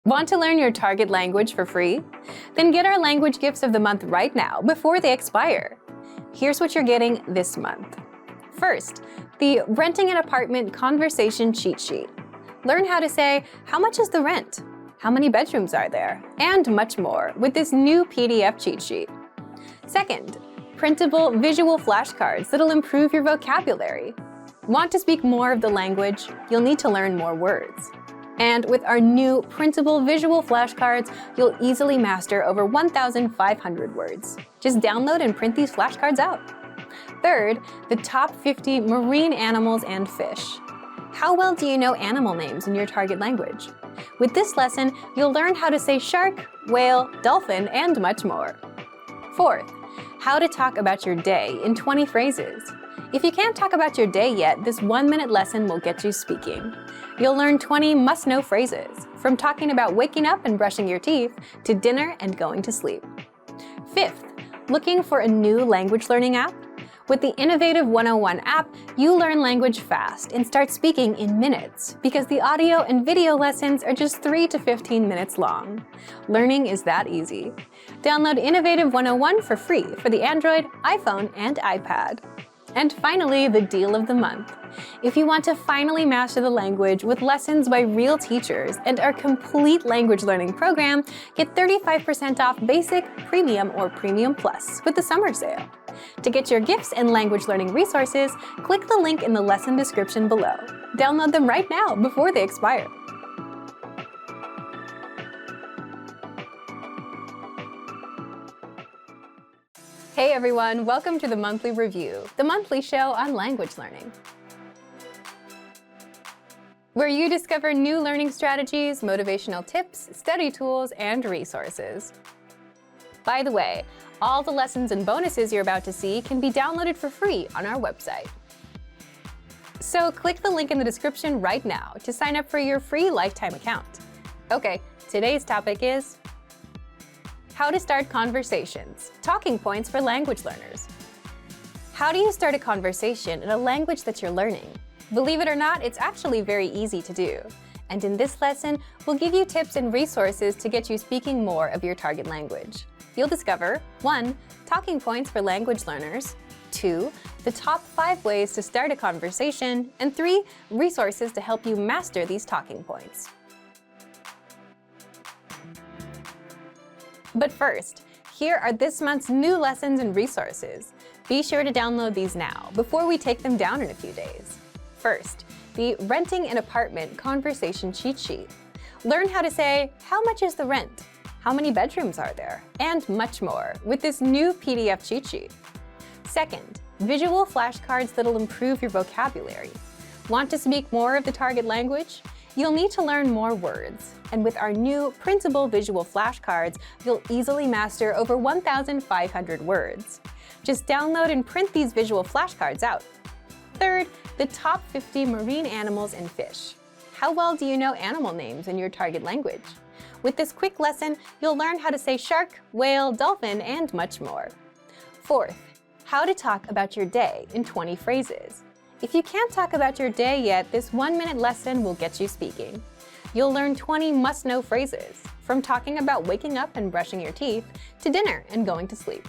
Want to learn your target language for free? Then get our language gifts of the month right now before they expire. Here's what you're getting this month. First, the Renting an Apartment Conversation Cheat Sheet. Learn how to say, how much is the rent? How many bedrooms are there? And much more with this new PDF cheat sheet. Second, printable visual flashcards that'll improve your vocabulary. Want to speak more of the language? You'll need to learn more words. And with our new printable visual flashcards, you'll easily master over 1,500 words. Just download and print these flashcards out. Third, the top 50 marine animals and fish. How well do you know animal names in your target language? With this lesson, you'll learn how to say shark, whale, dolphin, and much more. Fourth, how to talk about your day in 20 phrases. If you can't talk about your day yet, this 1-minute lesson will get you speaking. You'll learn 20 must-know phrases, from talking about waking up and brushing your teeth to dinner and going to sleep. Fifth, looking for a new language learning app? With the Innovative 101 app, you learn language fast and start speaking in minutes because the audio and video lessons are just 3 to 15 minutes long. Learning is that easy. Download Innovative 101 for free for the Android, iPhone, and iPad. And finally, the deal of the month. If you want to finally master the language with lessons by real teachers and our complete language learning program, get 35% off Basic, Premium, or Premium Plus with the summer sale. To get your gifts and language learning resources, click the link in the lesson description below. Download them right now before they expire. Hey everyone, welcome to the Monthly Review, the monthly show on language learning, where you discover new learning strategies, motivational tips, study tools, and resources. By the way, all the lessons and bonuses you're about to see can be downloaded for free on our website. So click the link in the description right now to sign up for your free lifetime account. Okay, today's topic is how to start conversations, talking points for language learners. How do you start a conversation in a language that you're learning? Believe it or not, it's actually very easy to do. And in this lesson, we'll give you tips and resources to get you speaking more of your target language. You'll discover 1. Talking points for language learners, 2. The top 5 ways to start a conversation, and 3. Resources to help you master these talking points. But first, here are this month's new lessons and resources. Be sure to download these now before we take them down in a few days. First, the Renting an Apartment Conversation Cheat Sheet. Learn how to say, how much is the rent? How many bedrooms are there? And much more with this new PDF cheat sheet. Second, visual flashcards that'll improve your vocabulary. Want to speak more of the target language? You'll need to learn more words. And with our new printable visual flashcards, you'll easily master over 1,500 words. Just download and print these visual flashcards out. Third, the top 50 marine animals and fish. How well do you know animal names in your target language? With this quick lesson, you'll learn how to say shark, whale, dolphin, and much more. Fourth, how to talk about your day in 20 phrases. If you can't talk about your day yet, this 1-minute lesson will get you speaking. You'll learn 20 must-know phrases, from talking about waking up and brushing your teeth to dinner and going to sleep.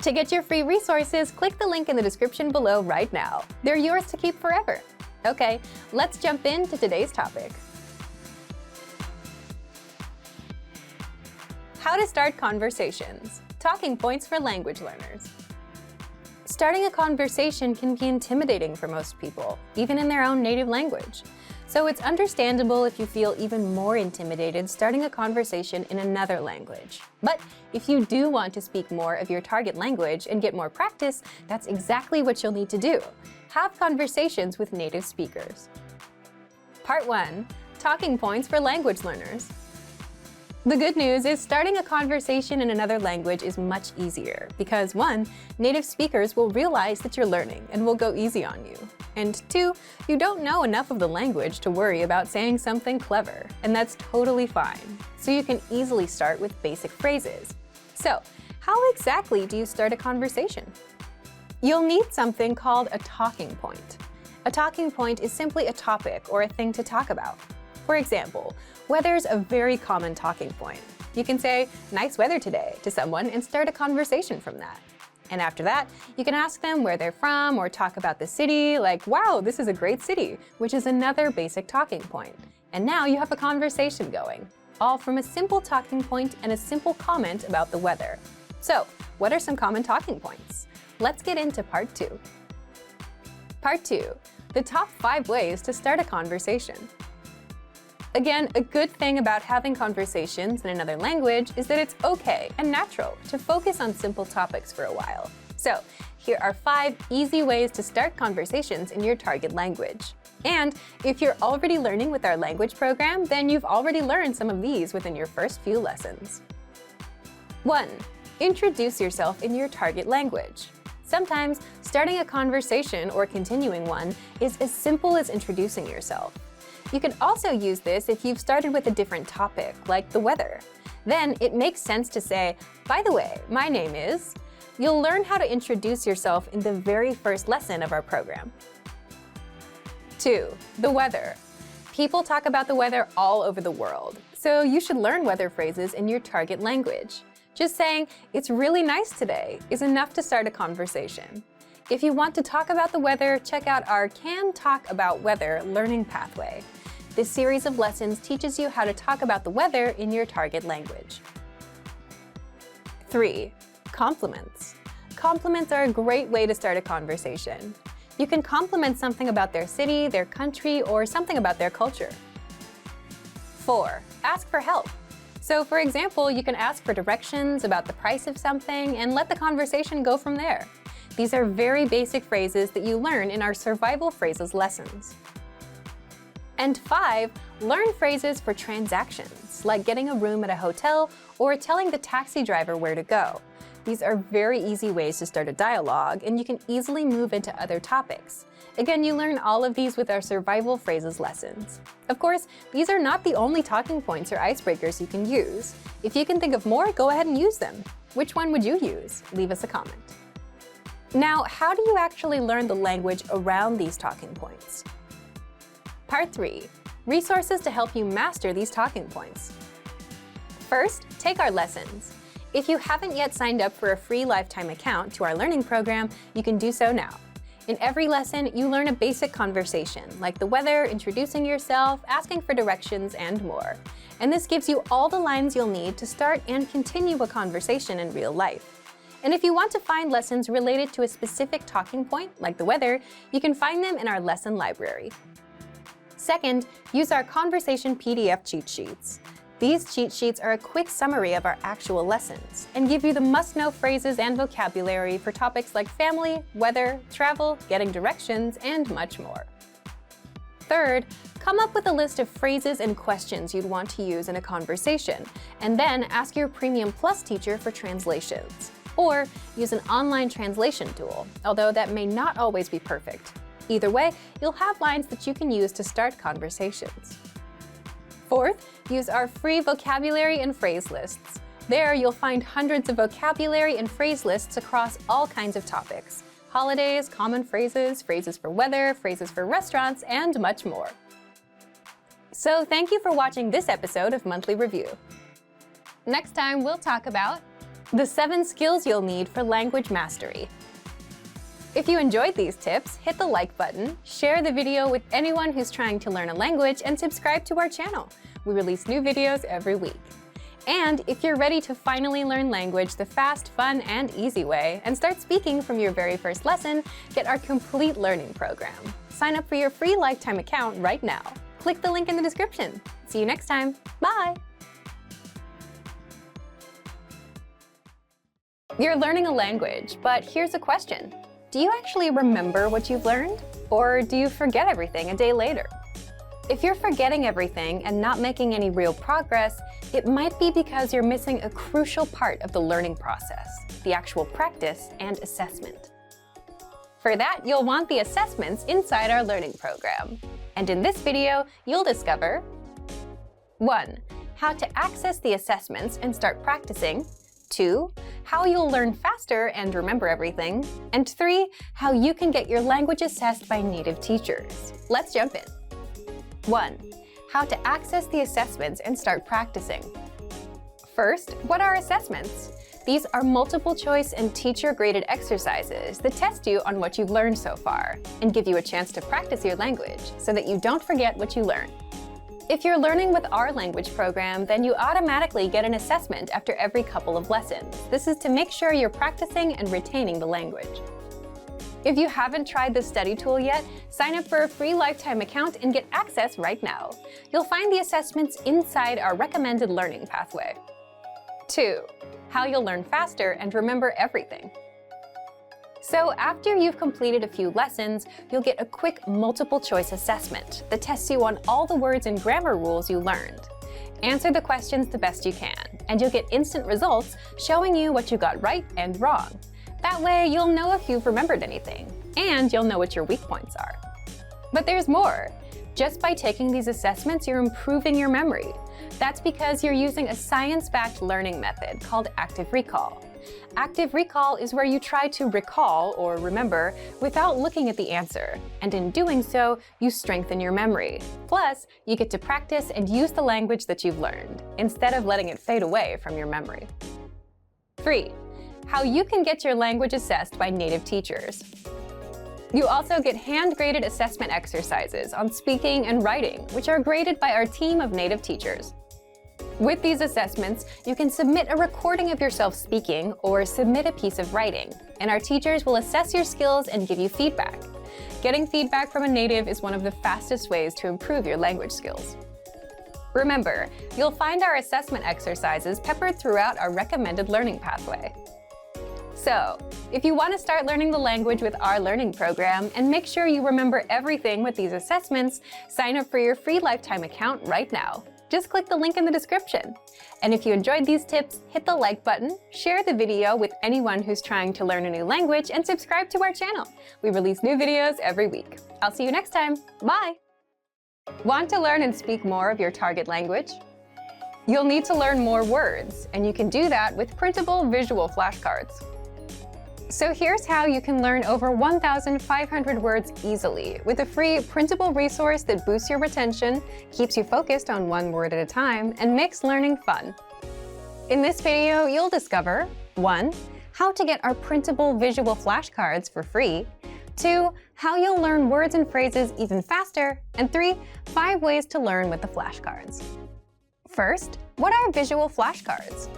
To get your free resources, click the link in the description below right now. They're yours to keep forever. Okay, let's jump into today's topic. How to start conversations, talking points for language learners. Starting a conversation can be intimidating for most people, even in their own native language. So it's understandable if you feel even more intimidated starting a conversation in another language. But if you do want to speak more of your target language and get more practice, that's exactly what you'll need to do. Have conversations with native speakers. Part 1. Talking points for language learners. The good news is starting a conversation in another language is much easier because 1. Native speakers will realize that you're learning and will go easy on you. And 2. You don't know enough of the language to worry about saying something clever, and that's totally fine. So you can easily start with basic phrases. So, how exactly do you start a conversation? You'll need something called a talking point. A talking point is simply a topic or a thing to talk about. For example, weather's a very common talking point. You can say, "Nice weather today," to someone and start a conversation from that. And after that, you can ask them where they're from or talk about the city, like, "Wow, this is a great city," which is another basic talking point. And now you have a conversation going, all from a simple talking point and a simple comment about the weather. So, what are some common talking points? Let's get into part 2. Part 2, the top 5 ways to start a conversation. Again, a good thing about having conversations in another language is that it's okay and natural to focus on simple topics for a while. So, here are 5 easy ways to start conversations in your target language. And if you're already learning with our language program, then you've already learned some of these within your first few lessons. 1. Introduce yourself in your target language. Sometimes, starting a conversation or continuing one is as simple as introducing yourself. You can also use this if you've started with a different topic, like the weather. Then it makes sense to say, "By the way, my name is..." You'll learn how to introduce yourself in the very first lesson of our program. 2. The weather. People talk about the weather all over the world, so you should learn weather phrases in your target language. Just saying, "It's really nice today," is enough to start a conversation. If you want to talk about the weather, check out our Can Talk About Weather learning pathway. This series of lessons teaches you how to talk about the weather in your target language. 3. Compliments. Compliments are a great way to start a conversation. You can compliment something about their city, their country, or something about their culture. 4. Ask for help. So, for example, you can ask for directions about the price of something and let the conversation go from there. These are very basic phrases that you learn in our survival phrases lessons. And 5, learn phrases for transactions, like getting a room at a hotel or telling the taxi driver where to go. These are very easy ways to start a dialogue, and you can easily move into other topics. Again, you learn all of these with our survival phrases lessons. Of course, these are not the only talking points or icebreakers you can use. If you can think of more, go ahead and use them. Which one would you use? Leave us a comment. Now, how do you actually learn the language around these talking points? Part 3. Resources to help you master these talking points. First, take our lessons. If you haven't yet signed up for a free lifetime account to our learning program, you can do so now. In every lesson, you learn a basic conversation, like the weather, introducing yourself, asking for directions, and more. And this gives you all the lines you'll need to start and continue a conversation in real life. And if you want to find lessons related to a specific talking point, like the weather, you can find them in our lesson library. Second, use our conversation PDF cheat sheets. These cheat sheets are a quick summary of our actual lessons and give you the must-know phrases and vocabulary for topics like family, weather, travel, getting directions, and much more. Third, come up with a list of phrases and questions you'd want to use in a conversation, and then ask your Premium Plus teacher for translations. Or use an online translation tool, although that may not always be perfect. Either way, you'll have lines that you can use to start conversations. Fourth, use our free vocabulary and phrase lists. There, you'll find hundreds of vocabulary and phrase lists across all kinds of topics: holidays, common phrases, phrases for weather, phrases for restaurants, and much more. So thank you for watching this episode of Monthly Review. Next time, we'll talk about the 7 skills you'll need for language mastery. If you enjoyed these tips, hit the like button, share the video with anyone who's trying to learn a language, and subscribe to our channel. We release new videos every week. And if you're ready to finally learn language the fast, fun, and easy way, and start speaking from your very first lesson, get our complete learning program. Sign up for your free lifetime account right now. Click the link in the description. See you next time. Bye! You're learning a language, but here's a question. Do you actually remember what you've learned? Or do you forget everything a day later? If you're forgetting everything and not making any real progress, it might be because you're missing a crucial part of the learning process, the actual practice and assessment. For that, you'll want the assessments inside our learning program. And in this video, you'll discover 1. How to access the assessments and start practicing. 2. How you'll learn faster and remember everything. And 3. How you can get your language assessed by native teachers. Let's jump in. 1. how to access the assessments and start practicing. First, what are assessments? These are multiple choice and teacher-graded exercises that test you on what you've learned so far and give you a chance to practice your language so that you don't forget what you learned. If you're learning with our language program, then you automatically get an assessment after every couple of lessons. This is to make sure you're practicing and retaining the language. If you haven't tried the study tool yet, sign up for a free lifetime account and get access right now. You'll find the assessments inside our recommended learning pathway. 2. How you'll learn faster and remember everything. So after you've completed a few lessons, you'll get a quick multiple-choice assessment that tests you on all the words and grammar rules you learned. Answer the questions the best you can, and you'll get instant results showing you what you got right and wrong. That way, you'll know if you've remembered anything, and you'll know what your weak points are. But there's more. Just by taking these assessments, you're improving your memory. That's because you're using a science-backed learning method called active recall. Active recall is where you try to recall or remember without looking at the answer, and in doing so, you strengthen your memory. Plus, you get to practice and use the language that you've learned, instead of letting it fade away from your memory. 3. How you can get your language assessed by native teachers. You also get hand-graded assessment exercises on speaking and writing, which are graded by our team of native teachers. With these assessments, you can submit a recording of yourself speaking or submit a piece of writing, and our teachers will assess your skills and give you feedback. Getting feedback from a native is one of the fastest ways to improve your language skills. Remember, you'll find our assessment exercises peppered throughout our recommended learning pathway. So, if you want to start learning the language with our learning program and make sure you remember everything with these assessments, sign up for your free lifetime account right now. Just click the link in the description. And if you enjoyed these tips, hit the like button, share the video with anyone who's trying to learn a new language, and subscribe to our channel. We release new videos every week. I'll see you next time. Bye! Want to learn and speak more of your target language? You'll need to learn more words, and you can do that with printable visual flashcards. So here's how you can learn over 1,500 words easily with a free printable resource that boosts your retention, keeps you focused on one word at a time, and makes learning fun. In this video, you'll discover 1. How to get our printable visual flashcards for free, 2. How you'll learn words and phrases even faster, and 3. 5 ways to learn with the flashcards. First, what are visual flashcards?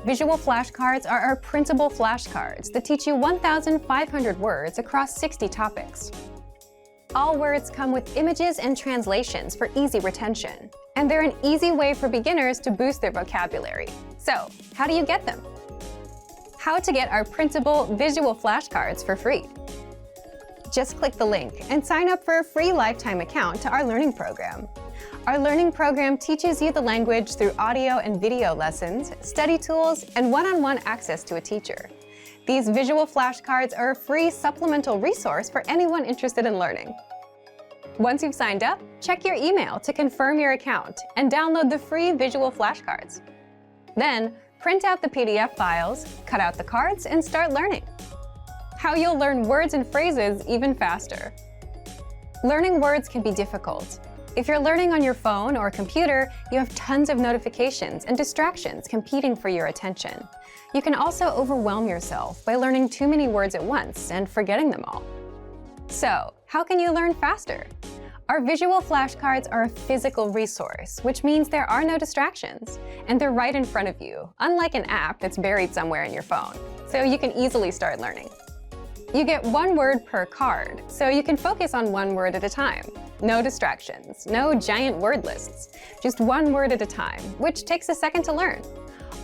Visual flashcards are our printable flashcards that teach you 1,500 words across 60 topics. All words come with images and translations for easy retention, and they're an easy way for beginners to boost their vocabulary. So, how do you get them? How to get our printable visual flashcards for free. Just click the link and sign up for a free lifetime account to our learning program. Our learning program teaches you the language through audio and video lessons, study tools, and one-on-one access to a teacher. These visual flashcards are a free supplemental resource for anyone interested in learning. Once you've signed up, check your email to confirm your account and download the free visual flashcards. Then, print out the PDF files, cut out the cards, and start learning. How you'll learn words and phrases even faster. Learning words can be difficult. If you're learning on your phone or computer, you have tons of notifications and distractions competing for your attention. You can also overwhelm yourself by learning too many words at once and forgetting them all. So, how can you learn faster? Our visual flashcards are a physical resource, which means there are no distractions, and they're right in front of you, unlike an app that's buried somewhere in your phone, so you can easily start learning. You get 1 word per card, so you can focus on 1 word at a time. No distractions, no giant word lists, just 1 word at a time, which takes a second to learn.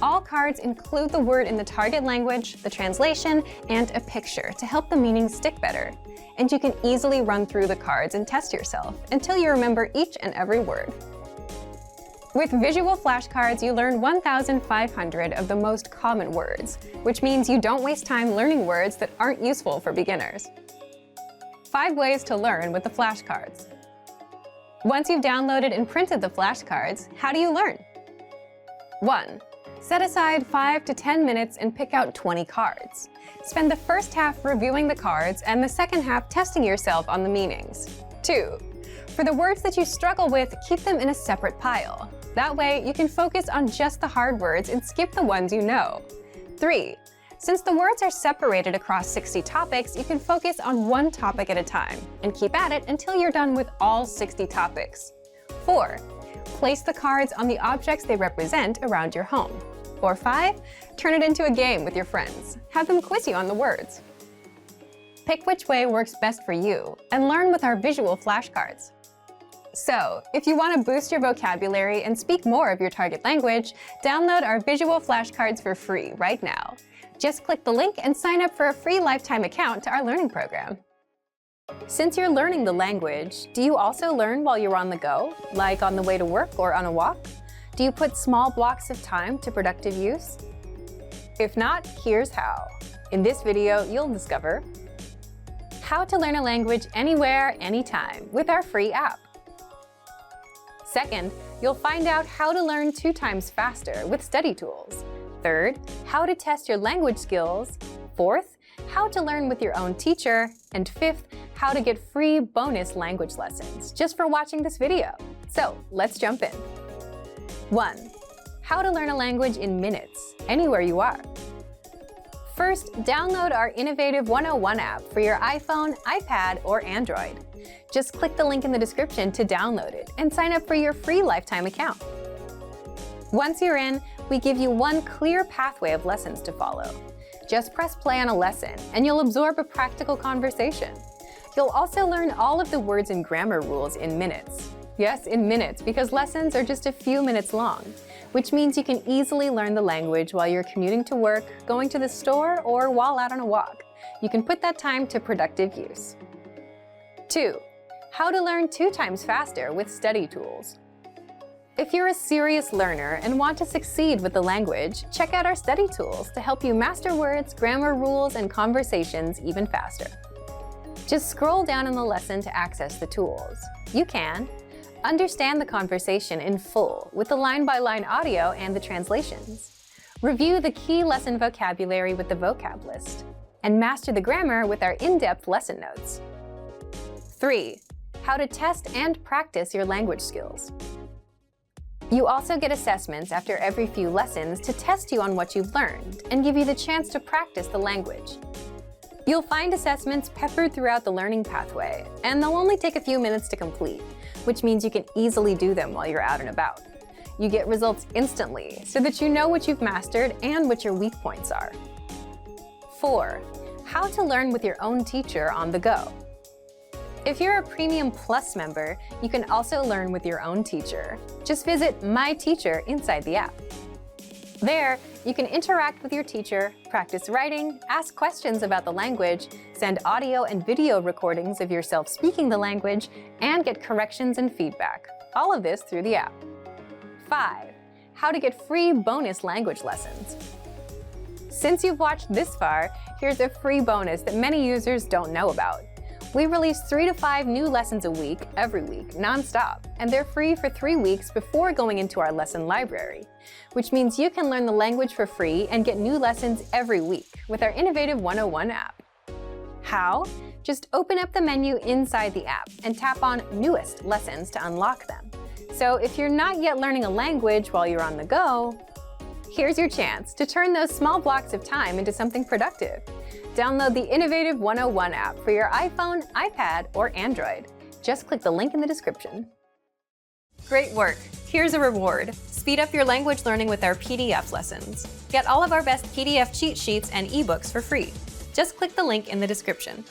All cards include the word in the target language, the translation, and a picture to help the meaning stick better. And you can easily run through the cards and test yourself until you remember each and every word. With visual flashcards, you learn 1,500 of the most common words, which means you don't waste time learning words that aren't useful for beginners. 5 ways to learn with the flashcards. Once you've downloaded and printed the flashcards, how do you learn? 1. Set aside 5 to 10 minutes and pick out 20 cards. Spend the first half reviewing the cards and the second half testing yourself on the meanings. 2. For the words that you struggle with, keep them in a separate pile. That way, you can focus on just the hard words and skip the ones you know. 3. Since the words are separated across 60 topics, you can focus on one topic at a time and keep at it until you're done with all 60 topics. 4. Place the cards on the objects they represent around your home. Or 5. Turn it into a game with your friends. Have them quiz you on the words. Pick which way works best for you and learn with our visual flashcards. So, if you want to boost your vocabulary and speak more of your target language, download our visual flashcards for free right now. Just click the link and sign up for a free lifetime account to our learning program. Since you're learning the language, do you also learn while you're on the go, like on the way to work or on a walk? Do you put small blocks of time to productive use? If not, here's how. In this video, you'll discover how to learn a language anywhere, anytime with our free app. Second, you'll find out how to learn 2 times faster with study tools. Third, how to test your language skills. Fourth, how to learn with your own teacher. And fifth, how to get free bonus language lessons just for watching this video. So let's jump in. 1. How to learn a language in minutes, anywhere you are. First, download our innovative 101 app for your iPhone, iPad, or Android. Just click the link in the description to download it and sign up for your free lifetime account. Once you're in, we give you one clear pathway of lessons to follow. Just press play on a lesson and you'll absorb a practical conversation. You'll also learn all of the words and grammar rules in minutes. Yes, in minutes, because lessons are just a few minutes long, which means you can easily learn the language while you're commuting to work, going to the store, or while out on a walk. You can put that time to productive use. 2. How to learn 2 times faster with study tools. If you're a serious learner and want to succeed with the language, check out our study tools to help you master words, grammar rules, and conversations even faster. Just scroll down in the lesson to access the tools. You can understand the conversation in full with the line-by-line audio and the translations. Review the key lesson vocabulary with the vocab list. And master the grammar with our in-depth lesson notes. 3. How to test and practice your language skills. You also get assessments after every few lessons to test you on what you've learned and give you the chance to practice the language. You'll find assessments peppered throughout the learning pathway, and they'll only take a few minutes to complete, which means you can easily do them while you're out and about. You get results instantly so that you know what you've mastered and what your weak points are. 4. How to learn with your own teacher on the go. If you're a Premium Plus member, you can also learn with your own teacher. Just visit My Teacher inside the app. There, you can interact with your teacher, practice writing, ask questions about the language, send audio and video recordings of yourself speaking the language, and get corrections and feedback. All of this through the app. 5. How to get free bonus language lessons. Since you've watched this far, here's a free bonus that many users don't know about. We release 3 to 5 new lessons a week, every week, non-stop, and they're free for 3 weeks before going into our lesson library, which means you can learn the language for free and get new lessons every week with our innovative 101 app. How? Just open up the menu inside the app and tap on Newest Lessons to unlock them. So if you're not yet learning a language while you're on the go, here's your chance to turn those small blocks of time into something productive. Download the innovative 101 app for your iPhone, iPad, or Android. Just click the link in the description. Great work! Here's a reward. Speed up your language learning with our PDF lessons. Get all of our best PDF cheat sheets and ebooks for free. Just click the link in the description.